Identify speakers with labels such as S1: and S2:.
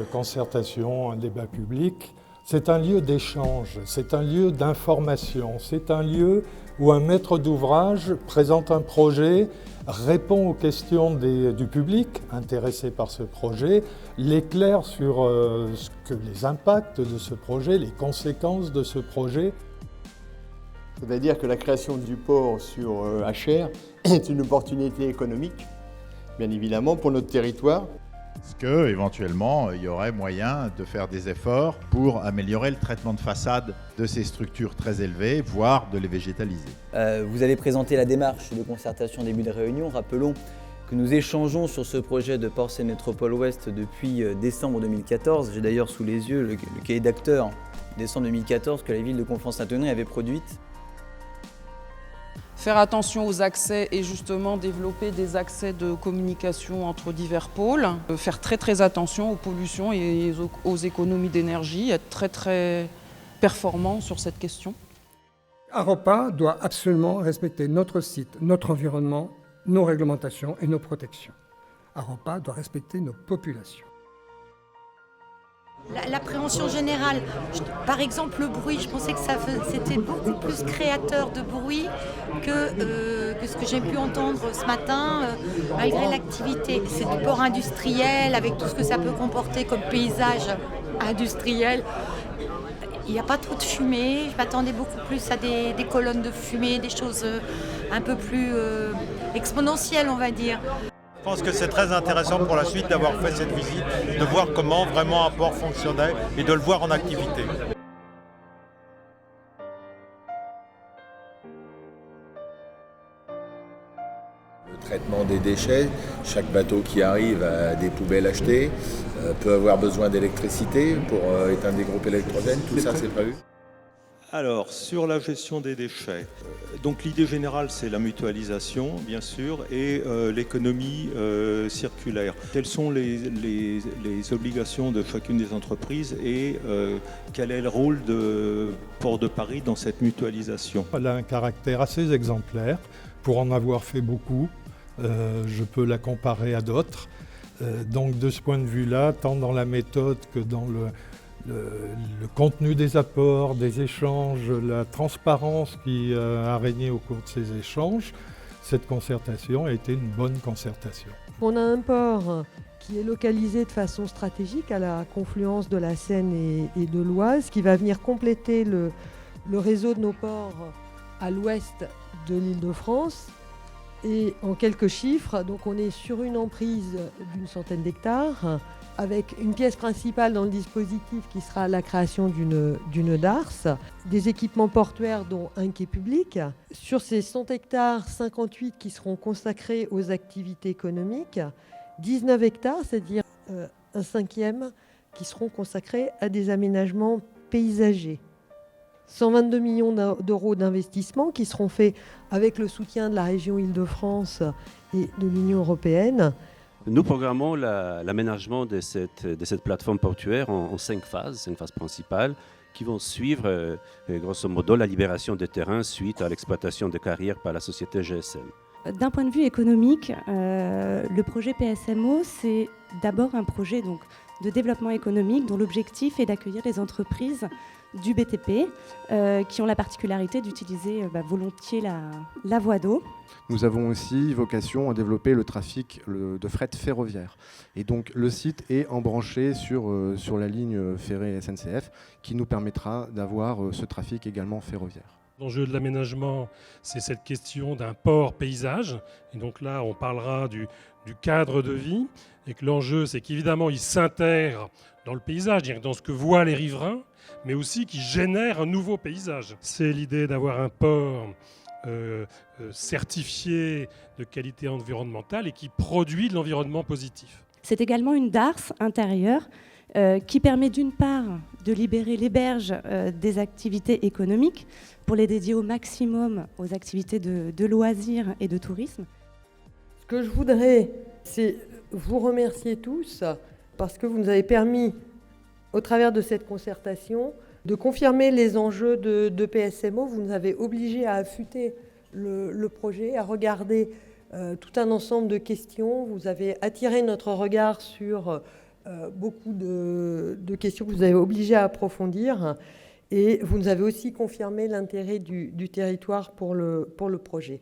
S1: concertation, un débat public, c'est un lieu d'échange, c'est un lieu d'information, c'est un lieu où un maître d'ouvrage présente un projet, répond aux questions du public intéressé par ce projet, l'éclaire sur les impacts de ce projet, les conséquences de ce projet.
S2: C'est-à-dire que la création du port sur HR est une opportunité économique, bien évidemment, pour notre territoire.
S3: Est-ce qu'éventuellement, il y aurait moyen de faire des efforts pour améliorer le traitement de façade de ces structures très élevées, voire de les végétaliser?
S4: Vous avez présenté la démarche de concertation début de réunion. Rappelons que nous échangeons sur ce projet de Port Seine Métropole Ouest depuis décembre 2014. J'ai d'ailleurs sous les yeux le cahier d'acteurs décembre 2014 que la ville de Conflans-Sainte-Honorine avait produite.
S5: Faire attention aux accès et justement développer des accès de communication entre divers pôles. Faire très attention aux pollutions et aux économies d'énergie, être très performant sur cette question.
S6: Aropa doit absolument respecter notre site, notre environnement, nos réglementations et nos protections. Aropa doit respecter nos populations.
S7: L'appréhension générale, par exemple le bruit, je pensais que c'était beaucoup plus créateur de bruit que ce que j'ai pu entendre ce matin, malgré l'activité. C'est du port industriel, avec tout ce que ça peut comporter comme paysage industriel. Il n'y a pas trop de fumée, je m'attendais beaucoup plus à des colonnes de fumée, des choses un peu plus exponentielles, on va dire.
S8: Je pense que c'est très intéressant pour la suite d'avoir fait cette visite, de voir comment vraiment un port fonctionnait et de le voir en activité.
S9: Le traitement des déchets, chaque bateau qui arrive a des poubelles achetées, peut avoir besoin d'électricité pour éteindre des groupes électrogènes, tout ça c'est prévu.
S8: Alors, sur la gestion des déchets, donc l'idée générale, c'est la mutualisation, bien sûr, et l'économie circulaire. Quelles sont les obligations de chacune des entreprises et quel est le rôle de Port de Paris dans cette mutualisation?
S1: Elle a un caractère assez exemplaire. Pour en avoir fait beaucoup, je peux la comparer à d'autres. Donc de ce point de vue-là, tant dans la méthode que dans le contenu des apports, des échanges, la transparence qui a régné au cours de ces échanges, cette concertation a été une bonne concertation.
S10: On a un port qui est localisé de façon stratégique à la confluence de la Seine et de l'Oise, qui va venir compléter le réseau de nos ports à l'ouest de l'Île-de-France. Et en quelques chiffres, donc on est sur une emprise d'une centaine d'hectares, avec une pièce principale dans le dispositif qui sera la création d'une darse, des équipements portuaires dont un quai public. Sur ces 100 hectares, 58 qui seront consacrés aux activités économiques, 19 hectares, c'est-à-dire un cinquième, qui seront consacrés à des aménagements paysagers. 122 millions d'euros d'investissement qui seront faits avec le soutien de la région Île-de-France et de l'Union européenne.
S11: Nous programmons l'aménagement de cette plateforme portuaire en 5 phases principales qui vont suivre, grosso modo, la libération des terrains suite à l'exploitation de carrières par la société GSM.
S12: D'un point de vue économique, le projet PSMO, c'est d'abord un projet donc, de développement économique dont l'objectif est d'accueillir les entreprises du BTP qui ont la particularité d'utiliser volontiers la voie d'eau.
S13: Nous avons aussi vocation à développer le trafic de fret ferroviaire. Et donc le site est embranché sur la ligne ferrée SNCF qui nous permettra d'avoir ce trafic également ferroviaire.
S14: L'enjeu de l'aménagement, c'est cette question d'un port paysage. Et donc là, on parlera du cadre de vie. Et que l'enjeu, c'est qu'évidemment, il s'intègre dans le paysage, dans ce que voient les riverains, mais aussi qui génère un nouveau paysage. C'est l'idée d'avoir un port certifié de qualité environnementale et qui produit de l'environnement positif.
S12: C'est également une darse intérieure qui permet d'une part de libérer les berges des activités économiques pour les dédier au maximum aux activités de loisirs et de tourisme.
S10: Ce que je voudrais, c'est vous remercier tous parce que vous nous avez permis, au travers de cette concertation, de confirmer les enjeux de PSMO. Vous nous avez obligés à affûter le projet, à regarder tout un ensemble de questions. Vous avez attiré notre regard sur beaucoup de questions que vous avez obligé à approfondir. Et vous nous avez aussi confirmé l'intérêt du territoire pour le projet.